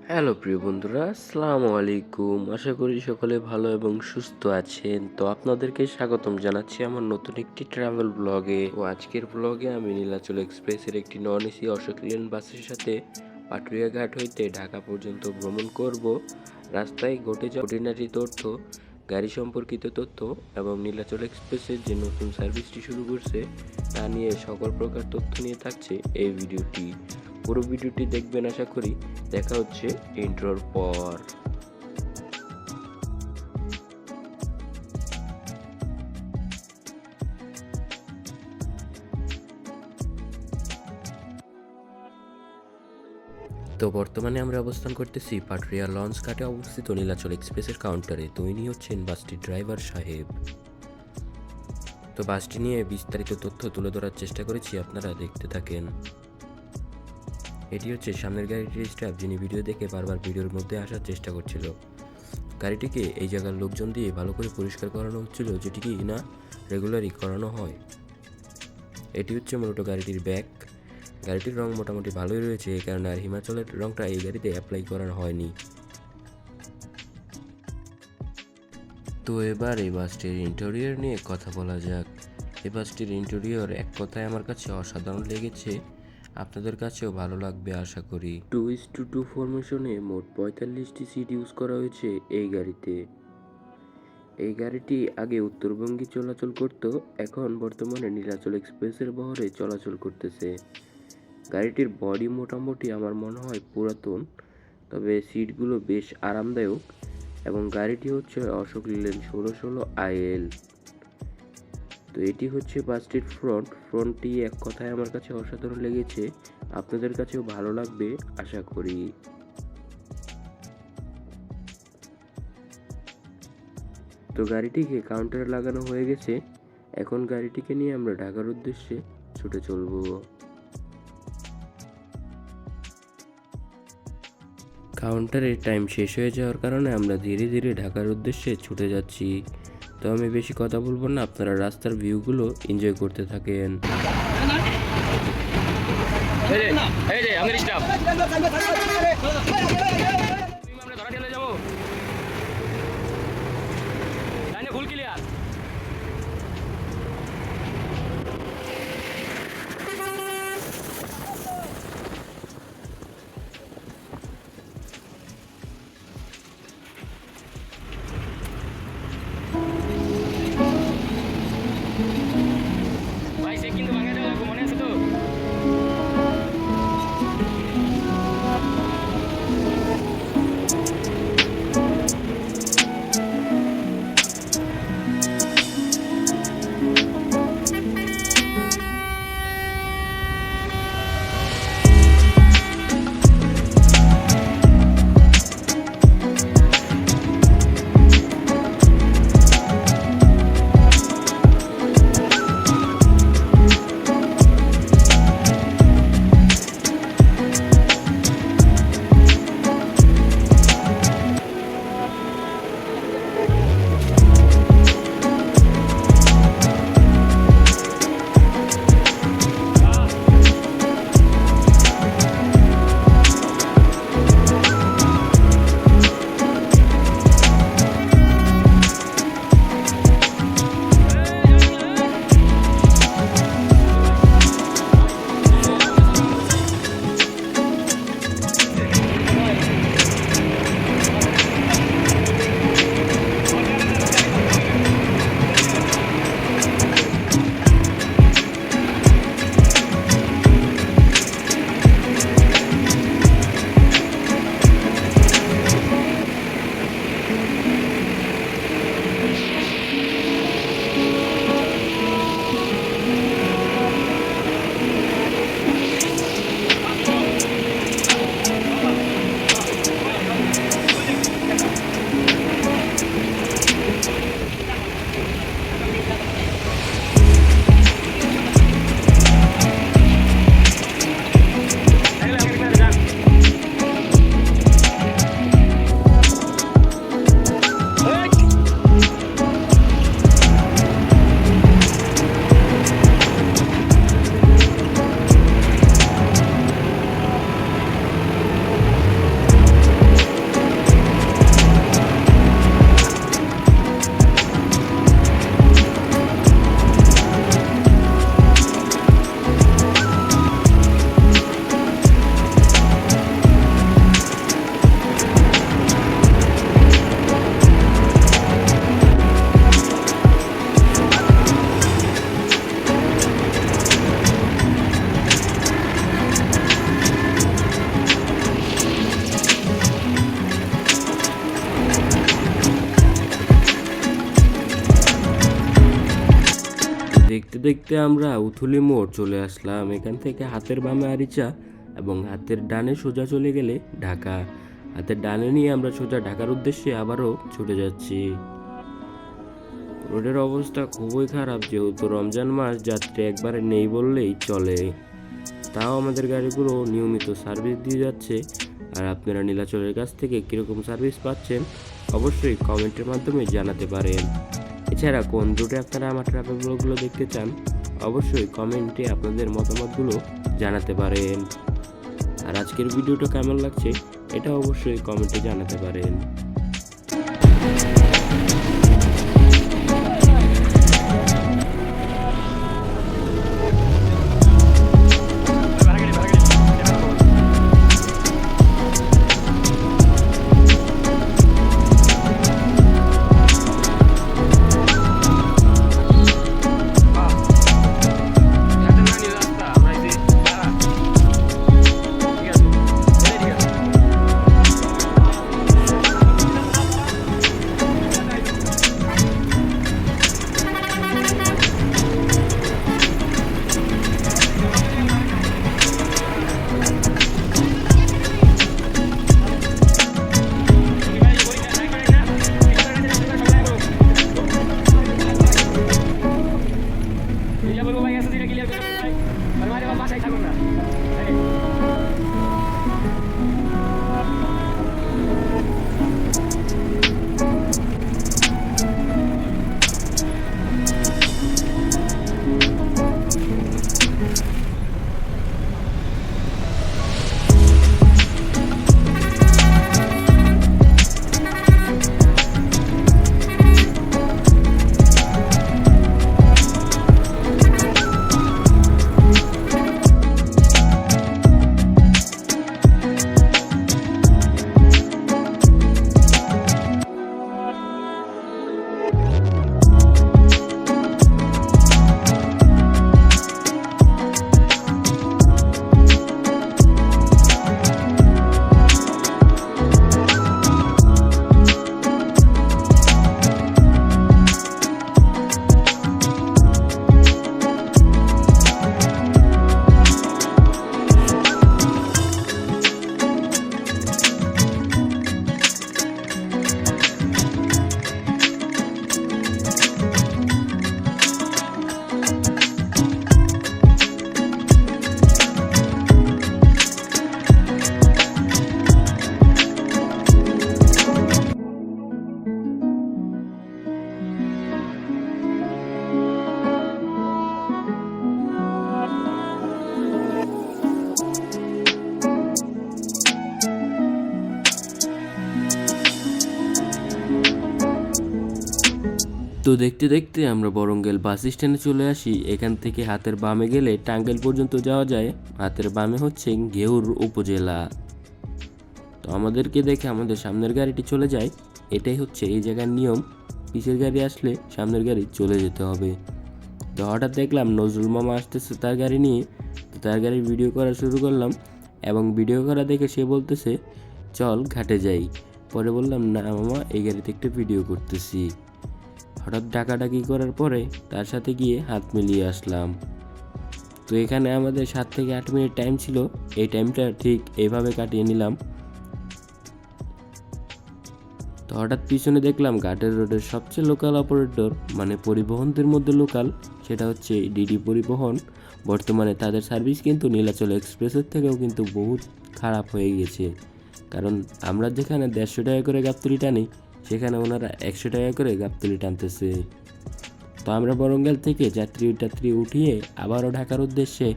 Hello প্রিয় বন্ধুরা, আসসালামু আলাইকুম। আশা করি সকলে ভালো এবং সুস্থ আছেন। তো আপনাদেরকে স্বাগতম জানাচ্ছি আমার নতুন একটি ট্রাভেল ব্লগে। আজকের ব্লগে আমি নীলাচল এক্সপ্রেসের একটি নন এসি অশোক লেল্যান্ড বাসের সাথে পাটুরিয়া ঘাট হইতে ঢাকা পর্যন্ত ভ্রমণ করব। রাস্তায় ঘটে যাওয়া খুঁটিনাটি তথ্য, গাড়ি সম্পর্কিত তথ্য এবং নীলাচল এক্সপ্রেসের যে নতুন সার্ভিসটি শুরু করছে তা নিয়ে সকল প্রকার তথ্য নিয়ে থাকছে এই ভিডিওটি। পুরো ভিডিওটি দেখবেন আশা করি। দেখা হচ্ছে ইন্ট্রোর পর। তো বর্তমানে আমরা অবস্থান করতেছি পাটুরিয়া লঞ্চ ঘাটে অবস্থিত নীলাচল এক্সপ্রেসের কাউন্টারে। তো ইনি হচ্ছেন বাসটির ড্রাইভার সাহেব। তো বাসটি নিয়ে বিস্তারিত তথ্য তুলে ধরার চেষ্টা করেছি, আপনারা দেখতে থাকেন। এটি হচ্ছে সামনের গাড়িটির স্টাফ, যিনি ভিডিও দেখে বারবার ভিডিওর মধ্যে আসার চেষ্টা করছিল। গাড়িটিকে এই জায়গার লোকজন দিয়ে ভালো করে পরিষ্কার করানো হচ্ছিল, যেটি কি না রেগুলারই করানো হয়। এটি হচ্ছে মূলত গাড়িটির ব্যাগ। গাড়িটির রং মোটামুটি ভালোই রয়েছে, এই কারণে আর হিমাচলের রংটা এই গাড়িতে অ্যাপ্লাই করা হয়নি। তো এবার এই বাসটির ইন্টেরিয়র নিয়ে কথা বলা যাক। এই বাসটির ইন্টেরিয়র এক কথায় আমার কাছে অসাধারণ লেগেছে, আপনাদের কাছেও ভালো লাগবে আশা করি। 2:2 ফরমেশনে মোট 45টি সিট ইউজ করা হয়েছে এই গাড়িতে। এই গাড়িটি আগে উত্তরবঙ্গে চলাচল করত, এখন বর্তমানে নীলাচল এক্সপ্রেসের বহরে চলাচল করতেছে। গাড়িটির বডি মোটামুটি আমার মনে হয় পুরাতন, তবে সিটগুলো বেশ আরামদায়ক এবং গাড়িটি হচ্ছে অশোক লেল্যান্ড 1616 আইএল। তো এটি হচ্ছে বাসটির ফ্রন্টটি এক কথায় আমার কাছে অসাধারণ লেগেছে, আপনাদের কাছেও ভালো লাগবে আশা করি। তো গাড়িটিকে কাউন্টারে লাগানো হয়ে গেছে, এখন গাড়িটিকে নিয়ে আমরা ঢাকার উদ্দেশ্যে ছুটে চলবো। কাউন্টারের টাইম শেষ হয়ে যাওয়ার কারণে আমরা ধীরে ধীরে ঢাকার উদ্দেশ্যে ছুটে যাচ্ছি। তো আমি বেশি কথা বলবো না, আপনারা রাস্তার ভিউগুলো এনজয় করতে থাকেন। ভাই সে কিন্তু ভাঙা যাওয়া লাগবে, মনে আছে তো? দেখতে আমরা উথুলি মোড় চলে আসলাম। এখান থেকে হাতের বামে আরিচা এবং হাতের ডানে সোজা চলে গেলে ঢাকা। হাতের ডানে নিয়ে আমরা সোজা ঢাকার উদ্দেশ্যে আবারও ছুটে যাচ্ছি। রোডের অবস্থা খুবই খারাপ, যেহেতু রমজান মাস, যাত্রী একবারে নেই বললেই চলে। তাও আমাদের গাড়িগুলো নিয়মিত সার্ভিস দিয়ে যাচ্ছে। আর আপনারা নীলাচলের কাছ থেকে কীরকম সার্ভিস পাচ্ছেন অবশ্যই কমেন্টের মাধ্যমে জানাতে পারেন। এছাড়া কোন রুটে আপনারা আমার ট্রাভেল ব্লগগুলো দেখতে চান অবশ্যই কমেন্টে আপনাদের মতামতগুলো জানাতে পারেন। আর আজকের ভিডিওটা কেমন লাগছে এটা অবশ্যই কমেন্টে জানাতে পারেন। তো দেখতে দেখতে আমরা বরঙ্গেল বাস স্ট্যান্ডে চলে আসি। এখান থেকে হাতের বামে গেলে টাঙ্গাইল পর্যন্ত যাওয়া যায়। হাতের বামে হচ্ছে ঘেউর উপজেলা। তো আমাদেরকে দেখে আমাদের সামনের গাড়িটি চলে যায়। এটাই হচ্ছে এই জায়গার নিয়ম, পিছের গাড়ি আসলে সামনের গাড়ি চলে যেতে হবে। তো হঠাৎ দেখলাম নজরুল মামা আসতেছে তার গাড়ি নিয়ে। তো তার গাড়ির ভিডিও করা শুরু করলাম এবং ভিডিও করা দেখে সে বলতেছে চল ঘাটে যাই। পরে বললাম না মামা, এই গাড়িতে একটু ভিডিও করতেছি। হঠাৎ ডাকাডাকি করার পরে তার সাথে গিয়ে হাত মিলিয়ে আসলাম। তো এখানে আমাদের 7 থেকে 8 মিনিট টাইম ছিল। এই টাইমটা ঠিক এইভাবে কাটিয়ে নিলাম। তো হঠাৎ পিছনে দেখলাম ঘাটের রোডের সবচেয়ে লোকাল অপারেটর, মানে পরিবহনদের মধ্যে লোকাল, সেটা হচ্ছে ডিডি পরিবহন। বর্তমানে তাদের সার্ভিস কিন্তু নীলাচল এক্সপ্রেসের থেকেও কিন্তু বহুত খারাপ হয়ে গেছে। কারণ আমরা যেখানে 150 টাকা করে গাবতলি টানি সেখানে ওনারা 100 টাকা করে গাবতলি টানতেছে। তো আমরা বরঙ্গেল থেকে যাত্রী উঠিয়ে আবারও ঢাকার উদ্দেশ্যে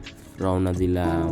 রওনা দিলাম।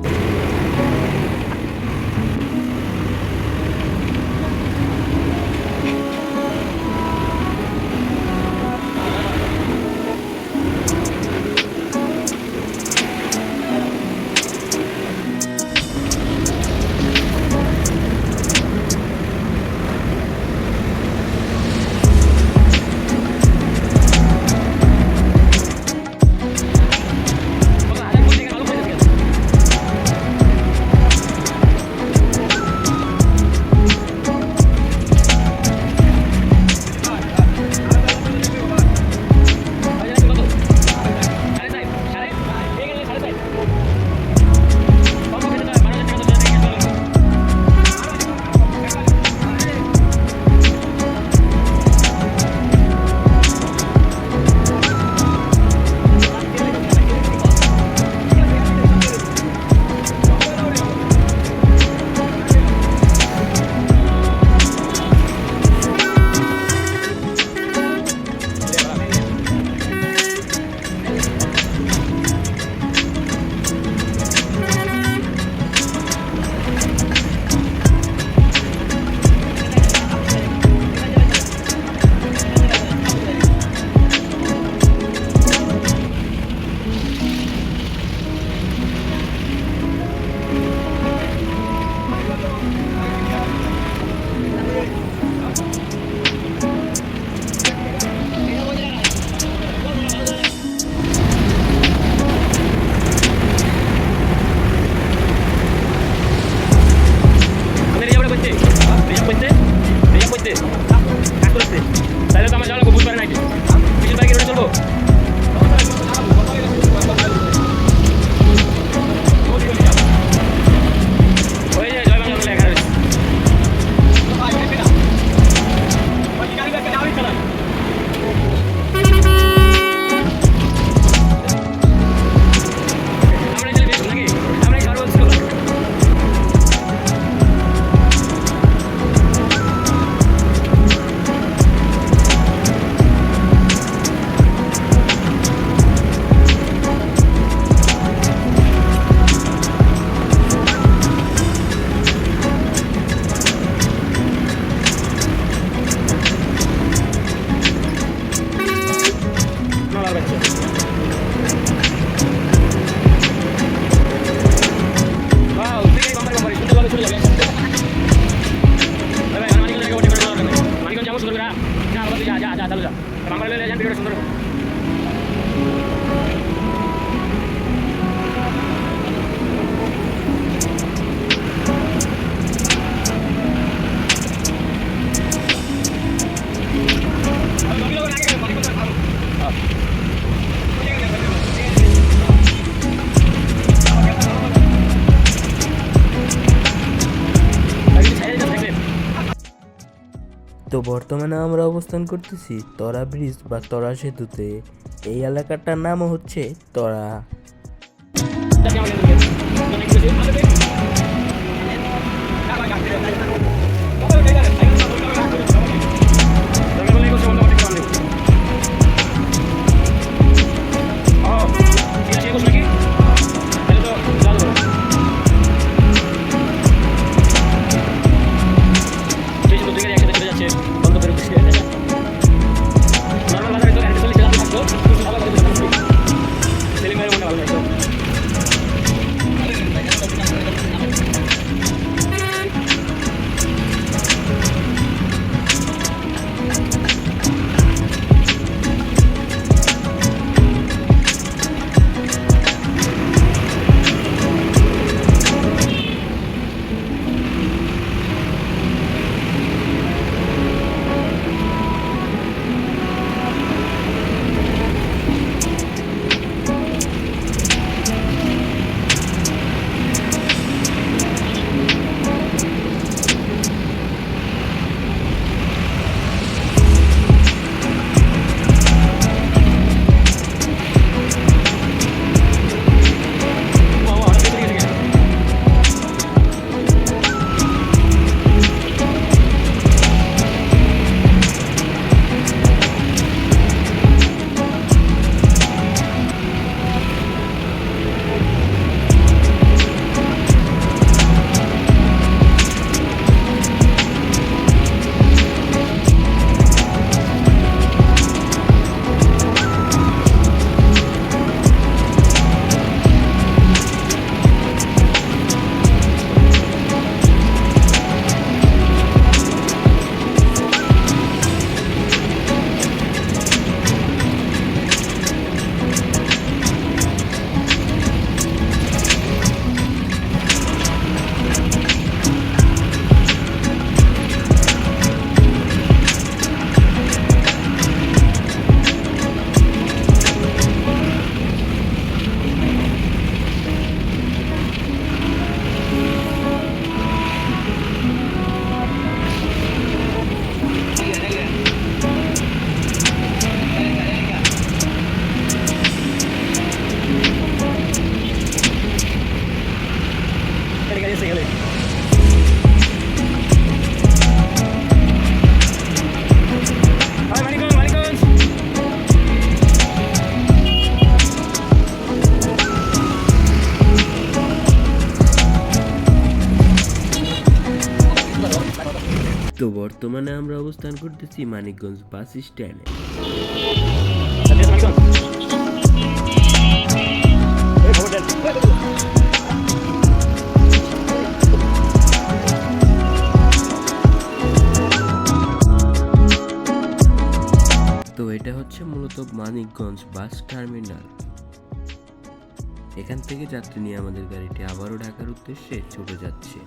তো বর্তমানে আমরা অবস্থান করতেছি তরা ব্রিজ বা তরা সেতুতে। এই এলাকাটার নাম হচ্ছে তরা। তো বর্তমানে আমরা অবস্থান করতেছি মানিকগঞ্জ বাস স্ট্যান্ডে। তো এটা হচ্ছে মূলত মানিকগঞ্জ বাস টার্মিনাল। এখান থেকে যাত্রী নিয়ে আমাদের গাড়িটি আবারও ঢাকার উদ্দেশ্যে ছুটে যাচ্ছে।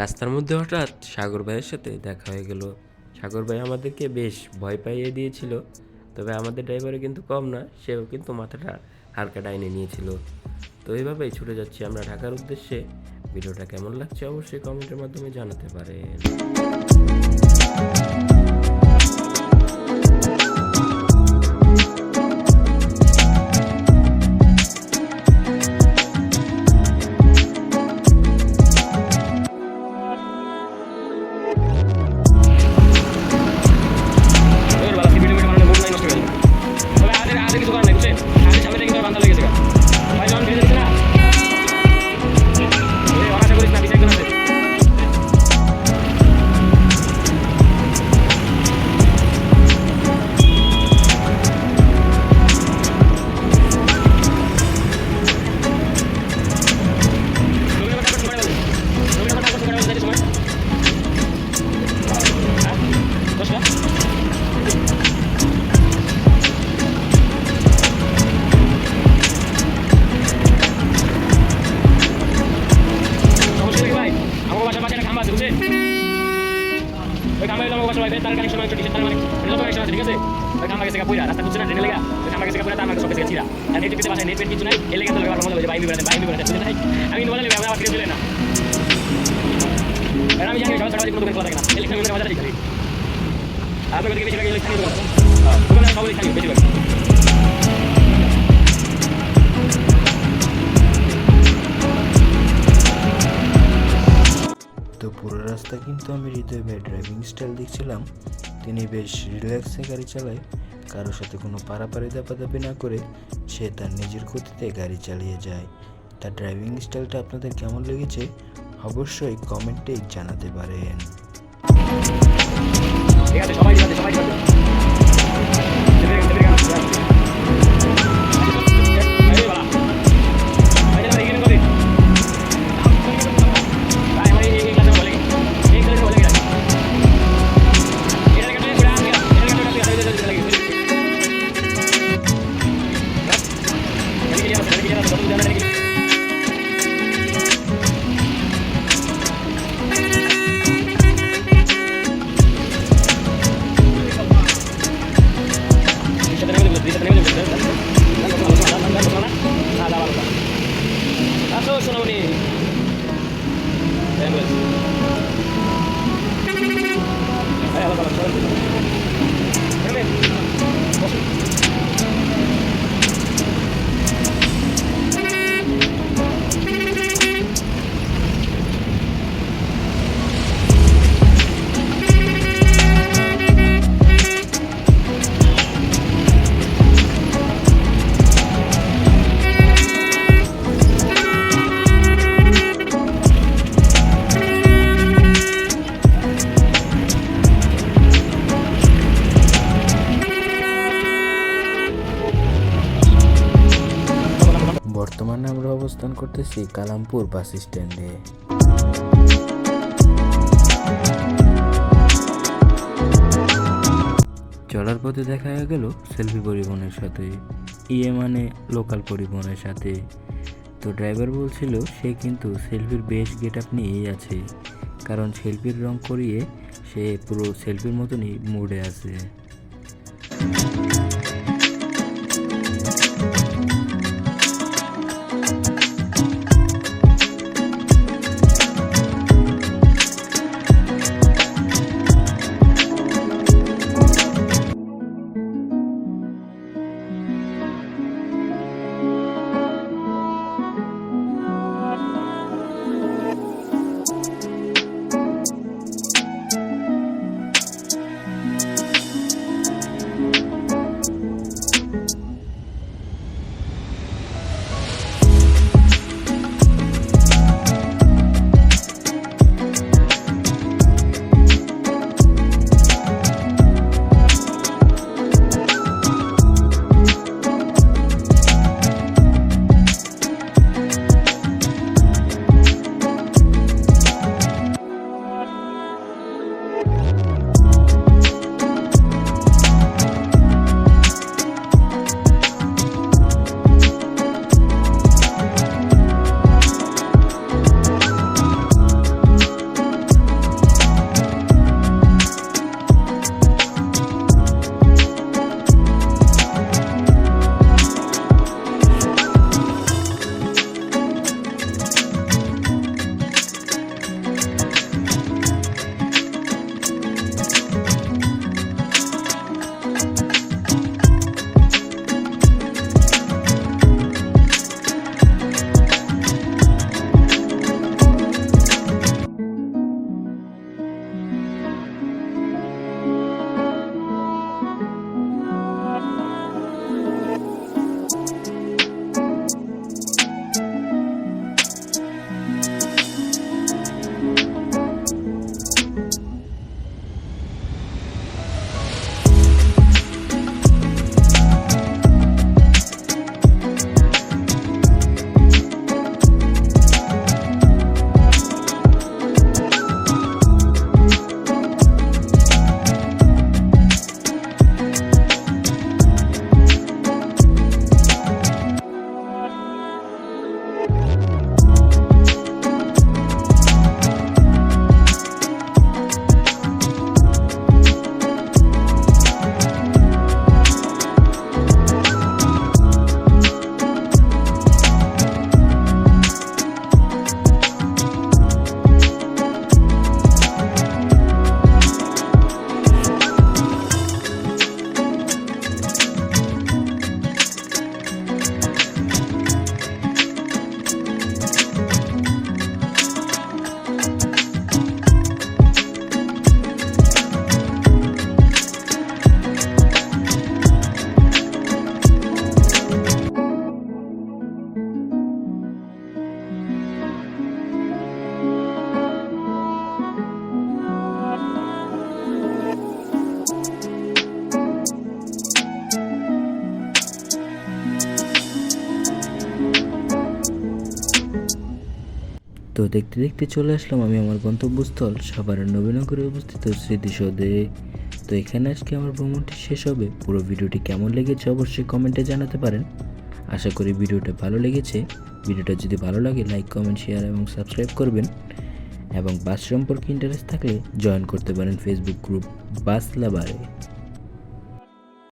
রাস্তার মধ্যে হঠাৎ সাগর ভাইয়ের সাথে দেখা হয়ে গেল। সাগর ভাই আমাদেরকে বেশ ভয় পাইয়ে দিয়েছিল, তবে আমাদের ড্রাইভারে কিন্তু কম না, সেও কিন্তু মাথাটা হালকা ডাইনে নিয়েছিল। তো এইভাবেই ছুটে যাচ্ছি আমরা ঢাকার উদ্দেশ্যে। ভিডিওটা কেমন লাগছে অবশ্যই কমেন্টের মাধ্যমে জানাতে পারেন। আমি জানি সবাই সারাদিন কোনো দোকান খোলা থাকে না, ইলেকট্রিক দোকান বাজারে খালি আপনার দিকে বেশিরভাগ ইলেকট্রিক দোকান, দোকানে সবাই খালি বেশিরভাগ। তো পুরো রাস্তা কিন্তু আমি হৃদয় ভাই ড্রাইভিং স্টাইল দেখছিলাম। তিনি বেশ রিল্যাক্সে গাড়ি চালায়, কারোর সাথে কোনো পারাপারি দাপাদাপি না করে সে তার নিজের গতিতে গাড়ি চালিয়ে যায়। তার ড্রাইভিং স্টাইলটা আপনাদের কেমন লেগেছে অবশ্যই কমেন্টে জানাতে পারেন। ঠিক আছে, সবাই ঠিক আছে, সবাই ঠিক আছে। বর্তমানে আমরা অবস্থান করতেছি কালামপুর বাস স্ট্যান্ডে। চলার পথে দেখা গেল সেলফি পরিবহনের সাথে, মানে লোকাল পরিবহনের সাথে। তো ড্রাইভার বলছিল সে কিন্তু সেলফির বেশ গেট আপ নিয়েই আছে, কারণ সেলফির রং করিয়ে সে পুরো সেলফির মতনই মুডে আছে। তো দেখতে দেখতে চলে আসলাম আমি আমার গন্তব্যস্থল সাভারের নবীনগরে অবস্থিত স্মৃতিসৌধে। তো এখানে আজকে আমার ভ্রমণটি শেষ হবে। পুরো ভিডিওটি কেমন লেগেছে অবশ্যই কমেন্টে জানাতে পারেন। আশা করি ভিডিওটা ভালো লেগেছে। ভিডিওটা যদি ভালো লাগে লাইক, কমেন্ট, শেয়ার এবং সাবস্ক্রাইব করবেন। এবং বাস সম্পর্কে ইন্টারেস্ট থাকলে জয়েন করতে পারেন ফেসবুক গ্রুপ বাস লাভারে।